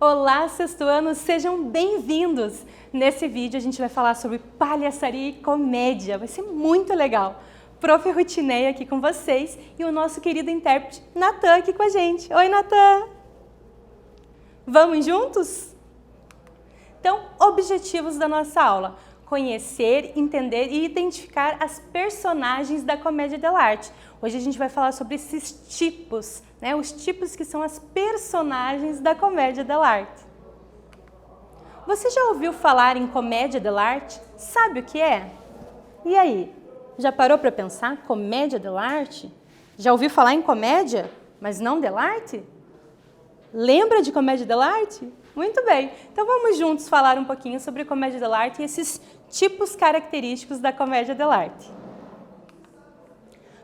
Olá, sextuanos, sejam bem-vindos! Nesse vídeo a gente vai falar sobre palhaçaria e comédia, vai ser muito legal. Prof. Rutineia aqui com vocês e o nosso querido intérprete Natan aqui com a gente. Oi, Natan! Vamos juntos? Então, objetivos da nossa aula: conhecer, entender e identificar as personagens da comédia dell'arte. Hoje a gente vai falar sobre esses tipos, né? Os tipos que são as personagens da comédia dell'arte. Você já ouviu falar em comédia dell'arte? Sabe o que é? E aí, já parou para pensar comédia dell'arte? Já ouviu falar em comédia, mas não dell'arte? Lembra de comédia dell'arte? Muito bem, então vamos juntos falar um pouquinho sobre comédia dell'arte e esses tipos característicos da comédia dell'arte.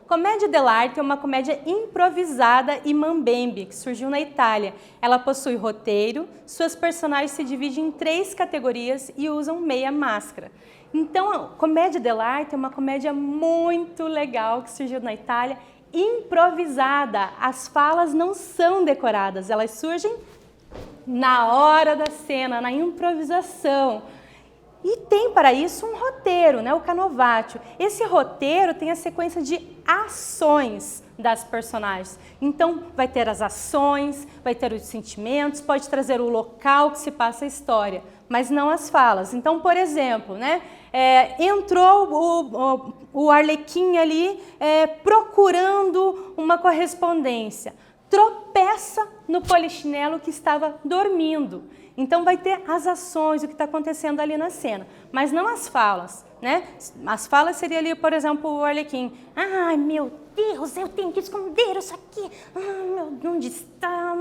Comédia dell'arte é uma comédia improvisada e mambembe, que surgiu na Itália. Ela possui roteiro, suas personagens se dividem em 3 categorias e usam meia máscara. Então, comédia dell'arte é uma comédia muito legal que surgiu na Itália, improvisada. As falas não são decoradas, elas surgem na hora da cena, na improvisação. E tem para isso um roteiro, né? O Canovaccio. Esse roteiro tem a sequência de ações das personagens. Então, vai ter as ações, vai ter os sentimentos, pode trazer o local que se passa a história, mas não as falas. Então, por exemplo, né? Entrou o Arlequim ali procurando uma correspondência. Tropeça no polichinelo que estava dormindo. Então vai ter as ações, o que está acontecendo ali na cena, mas não as falas, né? As falas seria ali, por exemplo, o Arlequim. Ai, meu Deus, eu tenho que esconder isso aqui. Onde está?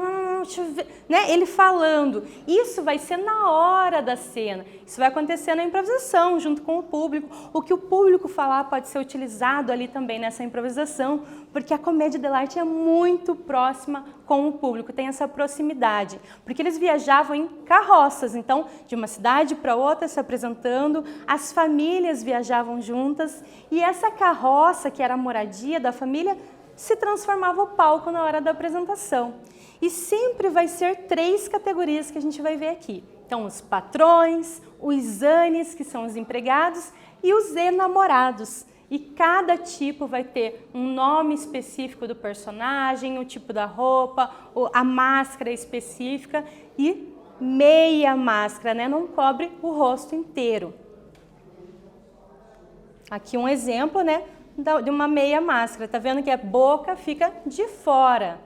Deixa eu ver. Né? Ele falando. Isso vai ser na hora da cena. Isso vai acontecer na improvisação, junto com o público. O que o público falar pode ser utilizado ali também nessa improvisação, porque a comédia dell'arte é muito próxima com o público, tem essa proximidade. Porque eles viajavam em carroças, então, de uma cidade para outra se apresentando, as famílias viajavam juntas e essa carroça, que era a moradia da família, se transformava o palco na hora da apresentação. E sempre vai ser 3 categorias que a gente vai ver aqui. Então, os patrões, os zanes, que são os empregados, e os enamorados. E cada tipo vai ter um nome específico do personagem, o tipo da roupa, a máscara específica e meia máscara, né? Não cobre o rosto inteiro. Aqui um exemplo, né, de uma meia máscara. Tá vendo que a boca fica de fora.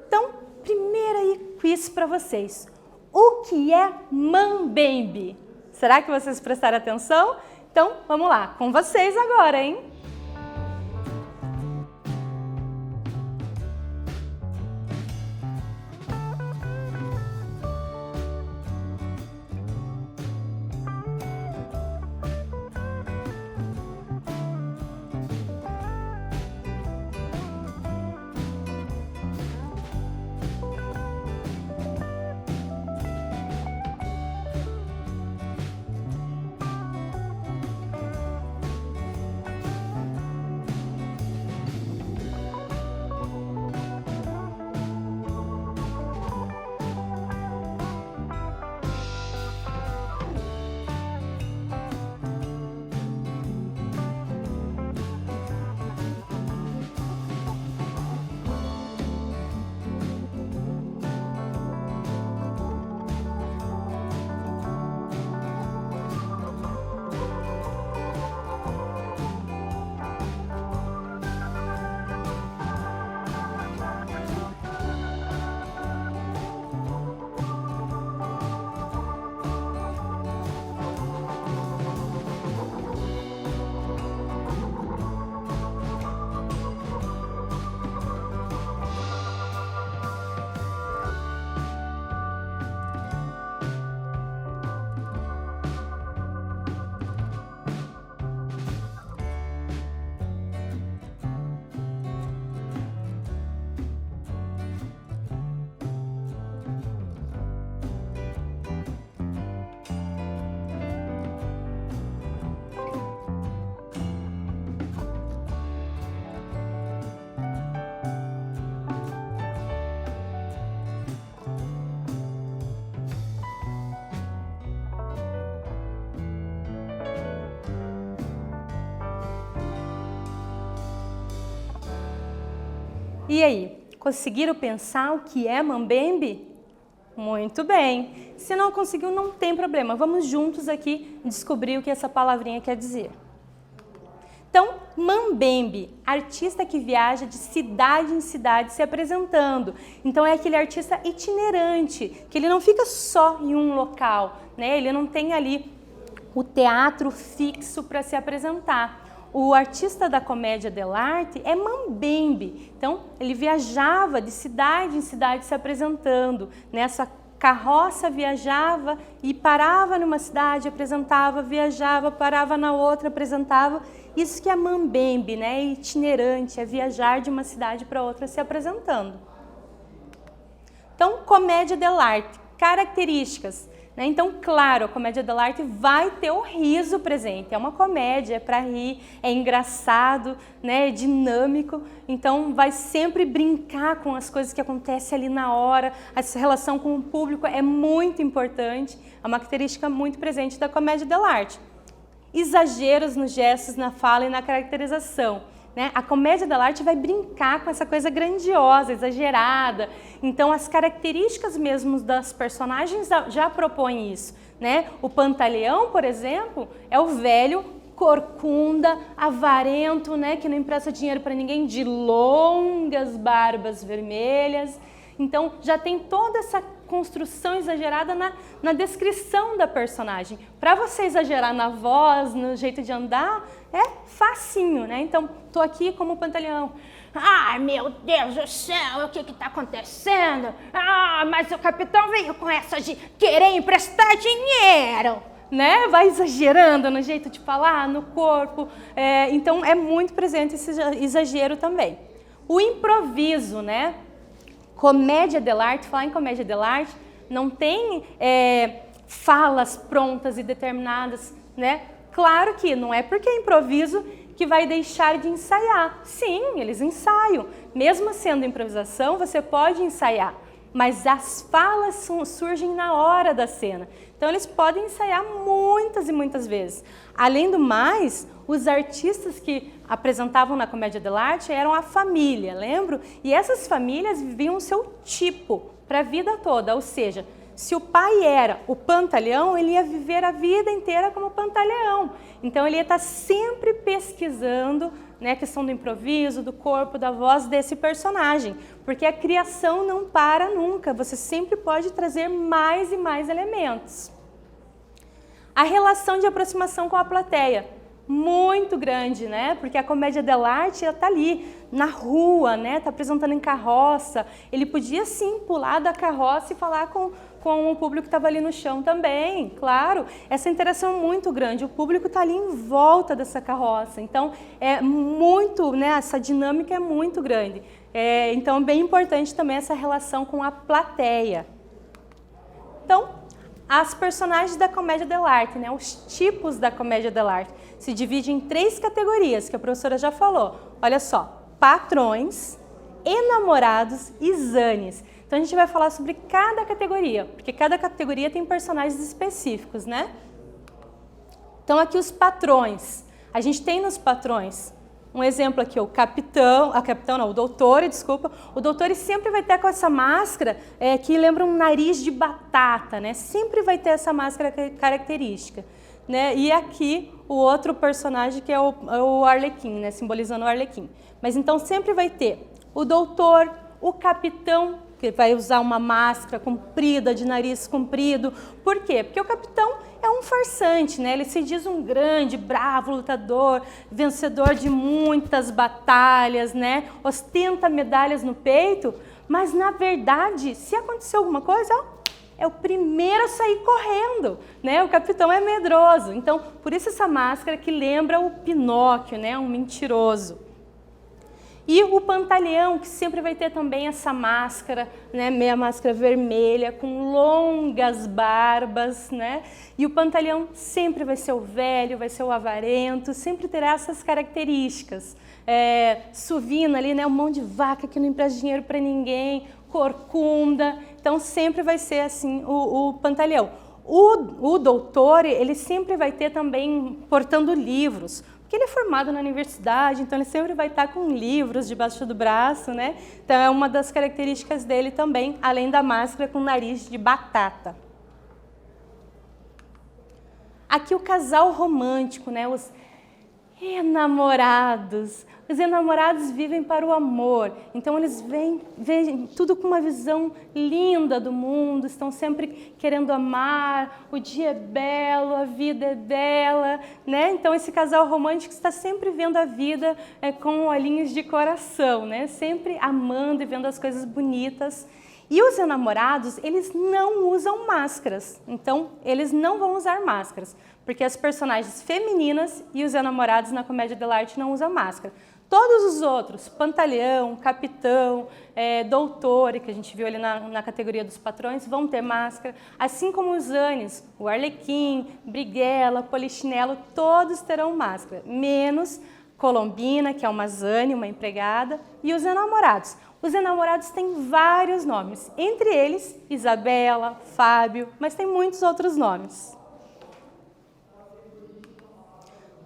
Então, primeiro aí, quiz para vocês. O que é mambembe? Será que vocês prestaram atenção? Então, vamos lá, com vocês agora, hein? E aí, conseguiram pensar o que é mambembe? Muito bem. Se não conseguiu, não tem problema. Vamos juntos aqui descobrir o que essa palavrinha quer dizer. Então, mambembe, artista que viaja de cidade em cidade se apresentando. Então, é aquele artista itinerante, que ele não fica só em um local, né? Ele não tem ali o teatro fixo para se apresentar. O artista da comédia dell'arte é mambembe, então ele viajava de cidade em cidade se apresentando. Nessa carroça viajava e parava numa cidade, apresentava, viajava, parava na outra, apresentava. Isso que é mambembe, né? É itinerante, é viajar de uma cidade para outra se apresentando. Então, comédia dell'arte, características. Então, claro, a comédia dell'arte vai ter o riso presente. É uma comédia, é para rir, é engraçado, né? É dinâmico. Então, vai sempre brincar com as coisas que acontecem ali na hora. Essa relação com o público é muito importante. É uma característica muito presente da comédia dell'arte. Exageros nos gestos, na fala e na caracterização. A comédia dell'arte vai brincar com essa coisa grandiosa, exagerada. Então, as características mesmo das personagens já propõem isso. O Pantaleão, por exemplo, é o velho corcunda, avarento, que não empresta dinheiro para ninguém, de longas barbas vermelhas. Então, já tem toda essa construção exagerada na descrição da personagem. Para você exagerar na voz, no jeito de andar, é facinho, Então, tô aqui como Pantaleão. Ai, meu Deus do céu, o que está acontecendo? Ah, mas o capitão veio com essa de querer emprestar dinheiro. Vai exagerando no jeito de falar, no corpo. Então, é muito presente esse exagero também. O improviso, Comédia dell'arte, falar em comédia dell'arte, não tem falas prontas e determinadas, Claro que não é porque é improviso que vai deixar de ensaiar. Sim, eles ensaiam. Mesmo sendo improvisação, você pode ensaiar, mas as falas surgem na hora da cena. Então, eles podem ensaiar muitas e muitas vezes. Além do mais, os artistas que apresentavam na comédia dell'arte eram a família, lembram? E essas famílias viviam o seu tipo para a vida toda, ou seja, se o pai era o Pantaleão, ele ia viver a vida inteira como Pantaleão. Então, ele ia estar sempre pesquisando a questão do improviso, do corpo, da voz desse personagem, porque a criação não para nunca, você sempre pode trazer mais e mais elementos. A relação de aproximação com a plateia, muito grande, Porque a comédia dell'arte está ali, na rua, Está apresentando em carroça. Ele podia sim pular da carroça e falar com o público que estava ali no chão também, claro. Essa interação é muito grande, o público está ali em volta dessa carroça. Então, é muito, essa dinâmica é muito grande. Então, é bem importante também essa relação com a plateia. Então, as personagens da comédia dell'arte, os tipos da comédia dell'arte, se dividem em 3 categorias, que a professora já falou. Olha só, patrões, enamorados e zanes. Então, a gente vai falar sobre cada categoria, porque cada categoria tem personagens específicos, Então, aqui os patrões. A gente tem nos patrões, um exemplo aqui, o doutor, desculpa. O doutor ele sempre vai ter com essa máscara que lembra um nariz de batata, Sempre vai ter essa máscara característica, E aqui o outro personagem que é o Arlequim, simbolizando o Arlequim. Mas então sempre vai ter o doutor, o capitão, que vai usar uma máscara comprida, de nariz comprido. Por quê? Porque o capitão é um farsante, Ele se diz um grande, bravo lutador, vencedor de muitas batalhas, Ostenta medalhas no peito, mas na verdade, se acontecer alguma coisa, é o primeiro a sair correndo, O capitão é medroso. Então, por isso essa máscara que lembra o Pinóquio, Um mentiroso. E o Pantaleão, que sempre vai ter também essa máscara, meia máscara vermelha, com longas barbas, E o Pantaleão sempre vai ser o velho, vai ser o avarento, sempre terá essas características. Suvina ali, um mão de vaca que não empresta dinheiro para ninguém, corcunda. Então, sempre vai ser assim o Pantaleão. O doutor, ele sempre vai ter também portando livros, Porque ele é formado na universidade, então ele sempre vai estar com livros debaixo do braço, né? Então é uma das características dele também, além da máscara com nariz de batata. Aqui o casal romântico, né? Os enamorados. Os enamorados vivem para o amor, então eles veem tudo com uma visão linda do mundo, estão sempre querendo amar, o dia é belo, a vida é bela, né? Então esse casal romântico está sempre vendo a vida com olhinhos de coração, né? Sempre amando e vendo as coisas bonitas. E os enamorados, eles não usam máscaras, então eles não vão usar máscaras, porque as personagens femininas e os enamorados na comédia dell'arte não usam máscara. Todos os outros, Pantaleão, Capitão, Doutor, que a gente viu ali na categoria dos patrões, vão ter máscara, assim como os Zanes, o Arlequim, Brighella, Polichinelo, todos terão máscara, menos Colombina, que é uma Zane, uma empregada, e os enamorados. Os enamorados têm vários nomes, entre eles Isabela, Fábio, mas tem muitos outros nomes.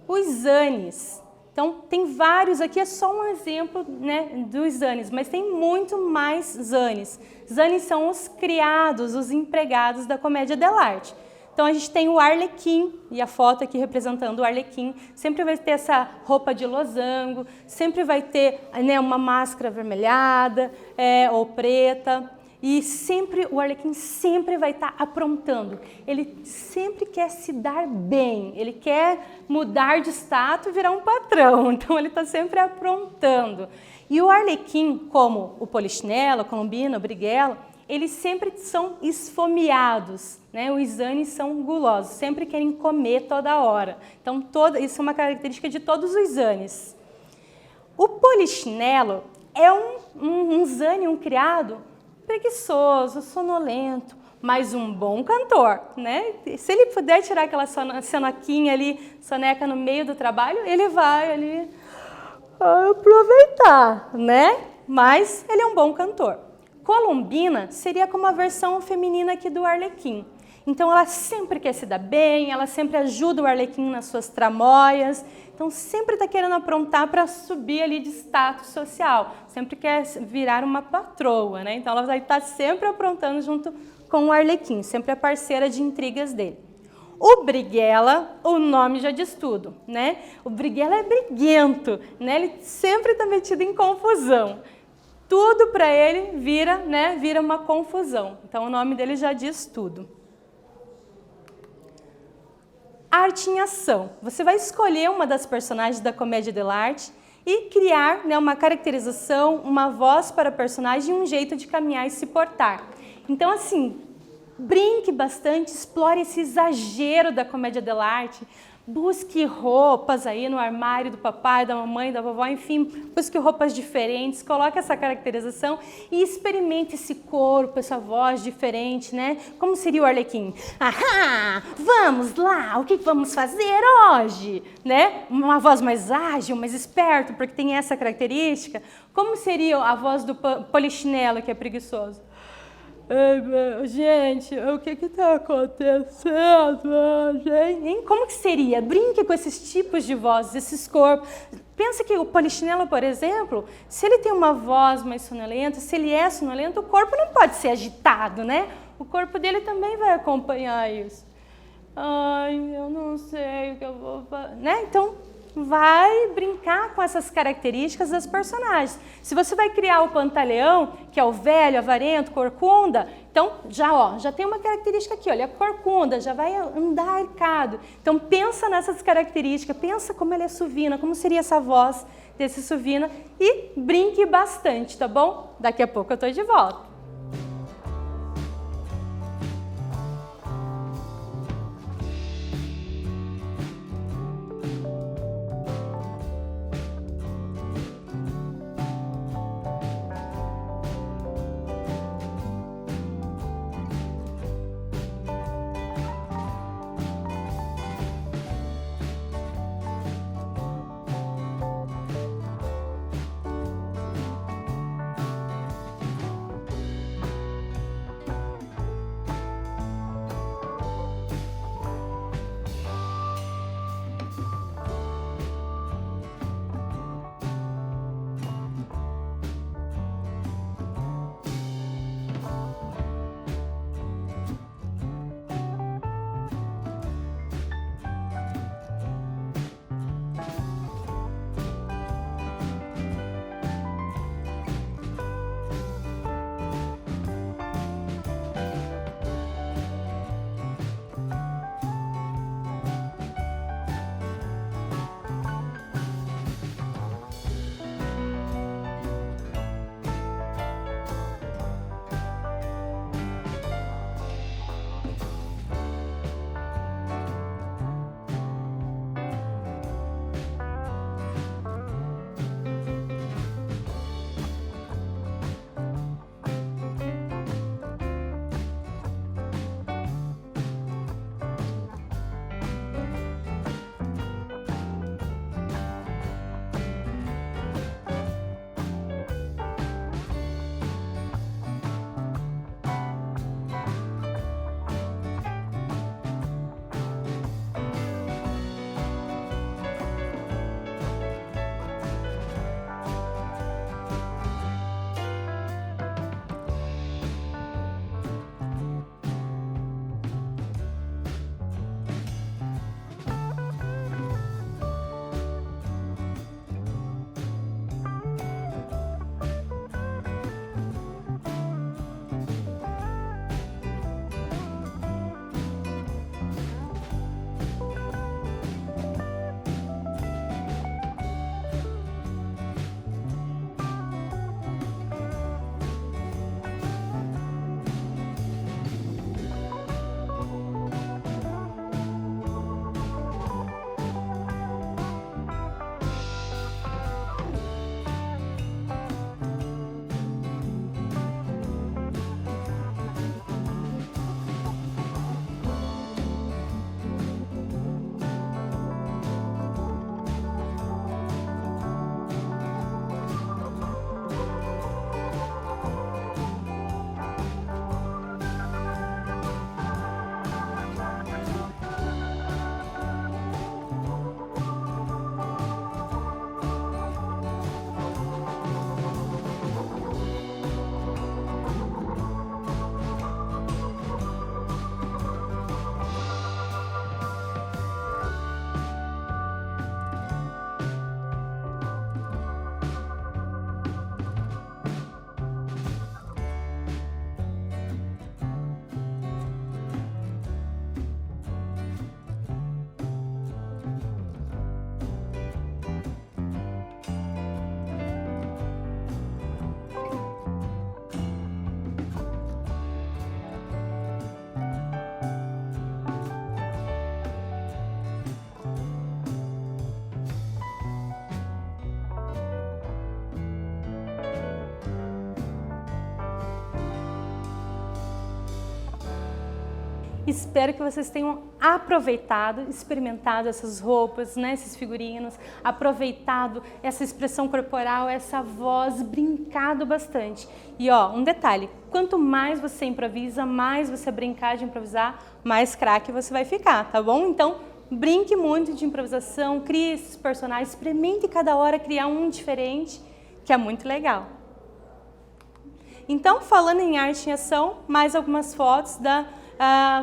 Os Zanes. Então, tem vários, aqui é só um exemplo, né, dos Zanes, mas tem muito mais Zanes. Zanes são os criados, os empregados da comédia dell'arte. Então, a gente tem o Arlequim, e a foto aqui representando o Arlequim, sempre vai ter essa roupa de losango, sempre vai ter, né, uma máscara avermelhada ou preta. E sempre, o Arlequim sempre vai estar aprontando, ele sempre quer se dar bem, ele quer mudar de status e virar um patrão, então ele está sempre aprontando. E o Arlequim, como o Polichinelo, a Colombina, o Brighella, eles sempre são esfomeados, né? Os Zanes são gulosos, sempre querem comer toda hora. Então, isso é uma característica de todos os Zanes. O Polichinelo é um Zane, um criado, preguiçoso, sonolento, mas um bom cantor, né? Se ele puder tirar aquela sonequinha ali, soneca no meio do trabalho, ele vai ali aproveitar, né? Mas ele é um bom cantor. Colombina seria como a versão feminina aqui do Arlequim. Então ela sempre quer se dar bem, ela sempre ajuda o Arlequim nas suas tramóias, então sempre está querendo aprontar para subir ali de status social, sempre quer virar uma patroa, né? Então ela vai estar sempre aprontando junto com o Arlequim, sempre a parceira de intrigas dele. O Brighella, o nome já diz tudo, né? O Brighella é briguento, né? Ele sempre está metido em confusão. Tudo para ele vira uma confusão, então o nome dele já diz tudo. Arte em ação. Você vai escolher uma das personagens da comédia dell'arte e criar, né, uma caracterização, uma voz para a personagem e um jeito de caminhar e se portar. Então, assim, brinque bastante, explore esse exagero da comédia dell'arte, busque roupas aí no armário do papai, da mamãe, da vovó, enfim, busque roupas diferentes, coloque essa caracterização e experimente esse corpo, essa voz diferente, né? Como seria o Arlequim? Ahá, vamos lá, o que vamos fazer hoje? Né? Uma voz mais ágil, mais esperta, porque tem essa característica. Como seria a voz do Polichinelo, que é preguiçoso? Gente, o que está acontecendo, gente? Como que seria? Brinque com esses tipos de vozes, esses corpos. Pensa que o Polichinelo, por exemplo, se ele tem uma voz mais sonolenta, se ele é sonolento, o corpo não pode ser agitado, né? O corpo dele também vai acompanhar isso. Ai, eu não sei o que eu vou fazer, né? Então, vai brincar com essas características das personagens. Se você vai criar o Pantaleão, que é o velho, avarento, corcunda, então já tem uma característica aqui, olha, a corcunda, já vai andar arcado. Então pensa nessas características, pensa como ele é suvina, como seria essa voz desse suvina e brinque bastante, tá bom? Daqui a pouco eu tô de volta. Espero que vocês tenham aproveitado, experimentado essas roupas, né, esses figurinos, aproveitado essa expressão corporal, essa voz, brincado bastante. E ó, um detalhe, quanto mais você improvisa, mais você brincar de improvisar, mais craque você vai ficar, tá bom? Então, brinque muito de improvisação, crie esses personagens, experimente cada hora criar um diferente, que é muito legal. Então, falando em arte em ação, mais algumas fotos da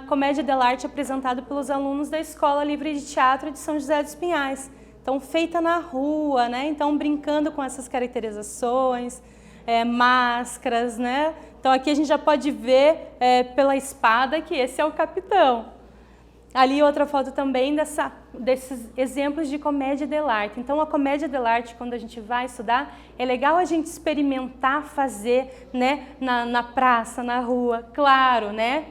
Comédia dell'arte apresentada pelos alunos da Escola Livre de Teatro de São José dos Pinhais. Então, feita na rua, né? Então, brincando com essas caracterizações, máscaras, né? Então, aqui a gente já pode ver pela espada que esse é o capitão. Ali outra foto também desses exemplos de comédia dell'arte. Então, a comédia dell'arte, quando a gente vai estudar, é legal a gente experimentar fazer, né, na praça, na rua, claro, né,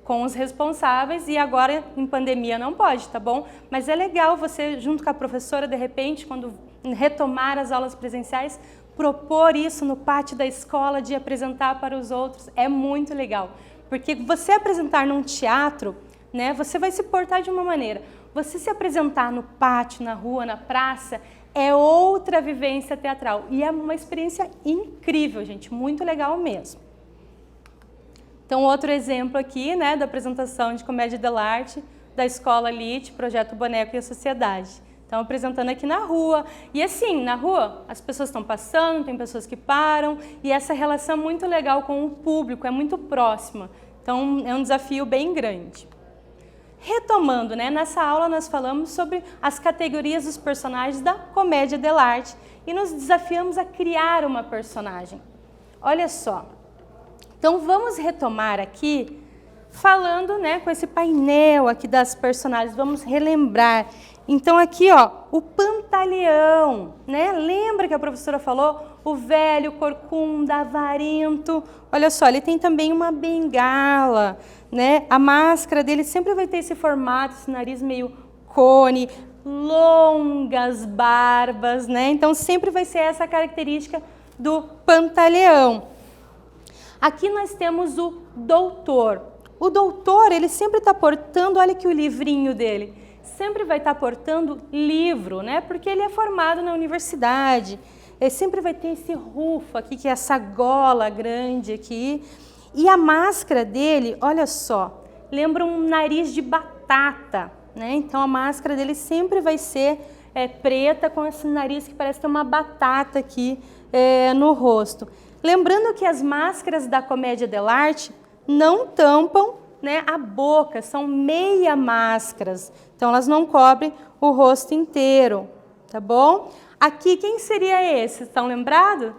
com os responsáveis, e agora em pandemia não pode, tá bom? Mas é legal você, junto com a professora, de repente, quando retomar as aulas presenciais, propor isso no pátio da escola, de apresentar para os outros, é muito legal. Porque você apresentar num teatro, né, você vai se portar de uma maneira. Você se apresentar no pátio, na rua, na praça, é outra vivência teatral. E é uma experiência incrível, gente, muito legal mesmo. Então, outro exemplo aqui, né, da apresentação de comédia dell'arte da Escola LIT, Projeto Boneco e a Sociedade. Então, apresentando aqui na rua. E assim, na rua, as pessoas estão passando, tem pessoas que param, e essa relação é muito legal com o público, é muito próxima. Então, é um desafio bem grande. Retomando, né, nessa aula nós falamos sobre as categorias dos personagens da comédia dell'arte e nos desafiamos a criar uma personagem. Olha só, então vamos retomar aqui falando, né, com esse painel aqui das personagens, vamos relembrar. Então aqui, ó, o Pantaleão, né, lembra que a professora falou? O velho, corcunda, avarento, olha só, ele tem também uma bengala, né? A máscara dele sempre vai ter esse formato, esse nariz meio cone, longas barbas, né? Então sempre vai ser essa característica do Pantaleão. Aqui nós temos o doutor. O doutor, ele sempre está portando, olha aqui o livrinho dele, sempre vai estar portando livro, né? Porque ele é formado na universidade. Ele sempre vai ter esse rufo aqui, que é essa gola grande aqui. E a máscara dele, olha só, lembra um nariz de batata, né? Então a máscara dele sempre vai ser preta, com esse nariz que parece ter uma batata aqui no rosto. Lembrando que as máscaras da comédia dell'arte não tampam, né, a boca, são meia máscaras. Então elas não cobrem o rosto inteiro, tá bom? Aqui, quem seria esse? Estão lembrados?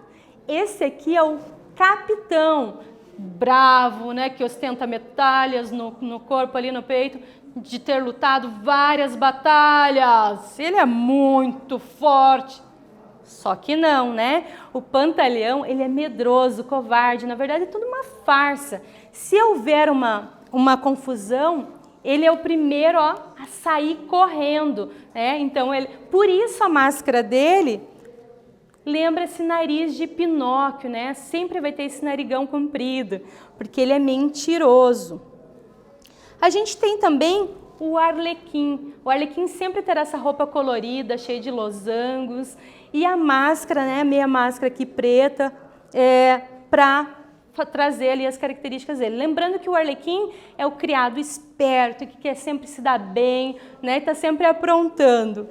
Esse aqui é o capitão, bravo, né, que ostenta medalhas no corpo, ali no peito, de ter lutado várias batalhas. Ele é muito forte. Só que não, né? O Pantaleão, ele é medroso, covarde. Na verdade, é tudo uma farsa. Se houver uma confusão, ele é o primeiro, ó, a sair correndo, né? Então, por isso a máscara dele lembra esse nariz de Pinóquio, né? Sempre vai ter esse narigão comprido, porque ele é mentiroso. A gente tem também o Arlequim. O Arlequim sempre terá essa roupa colorida, cheia de losangos, e a máscara, né? Meia máscara aqui preta, para trazer ali as características dele. Lembrando que o Arlequim é o criado esperto, que quer sempre se dar bem, né? Está sempre aprontando.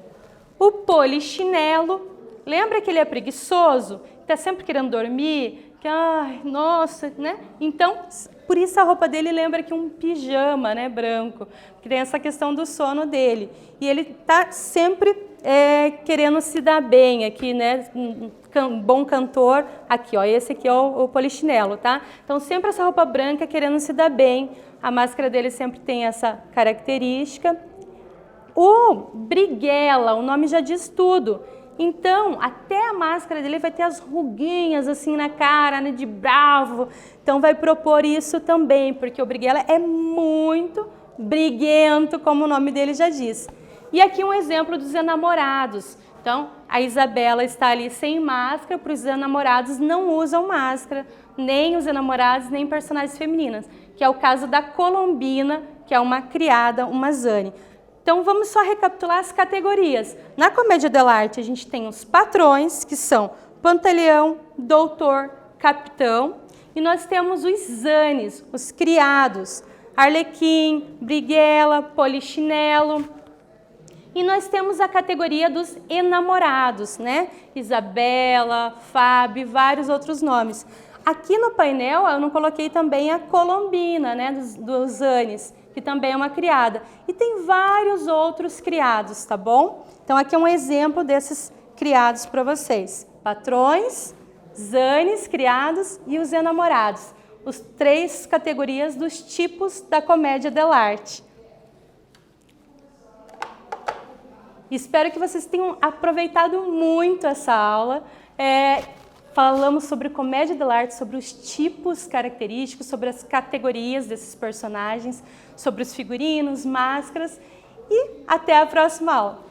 O Polichinelo, lembra que ele é preguiçoso? Está sempre querendo dormir? Que, ai, nossa, né? Então, por isso a roupa dele lembra que um pijama, né, branco, que tem essa questão do sono dele. E ele está sempre querendo se dar bem aqui, né? Um bom cantor, aqui, ó, esse aqui é o Polichinelo, tá? Então, sempre essa roupa branca querendo se dar bem. A máscara dele sempre tem essa característica. O Briguela, o nome já diz tudo. Então, até a máscara dele vai ter as ruguinhas assim na cara, né, de bravo. Então, vai propor isso também, porque o Briguela é muito briguento, como o nome dele já diz. E aqui um exemplo dos enamorados. Então, a Isabela está ali sem máscara, para os enamorados não usam máscara, nem os enamorados, nem personagens femininas, que é o caso da Colombina, que é uma criada, uma Zane. Então, vamos só recapitular as categorias. Na comédia dell'arte, a gente tem os patrões, que são Pantaleão, doutor, capitão. E nós temos os Zanes, os criados, Arlequim, Brighella, Polichinelo. E nós temos a categoria dos enamorados, né? Isabela, Fábio, vários outros nomes. Aqui no painel eu não coloquei também a Colombina, né? Dos Zanes, que também é uma criada. E tem vários outros criados, tá bom? Então aqui é um exemplo desses criados para vocês. Patrões, Zanes, criados e os enamorados. Os 3 categorias dos tipos da comédia dell'arte. Espero que vocês tenham aproveitado muito essa aula. Falamos sobre comédia dell'arte, sobre os tipos característicos, sobre as categorias desses personagens, sobre os figurinos, máscaras e até a próxima aula.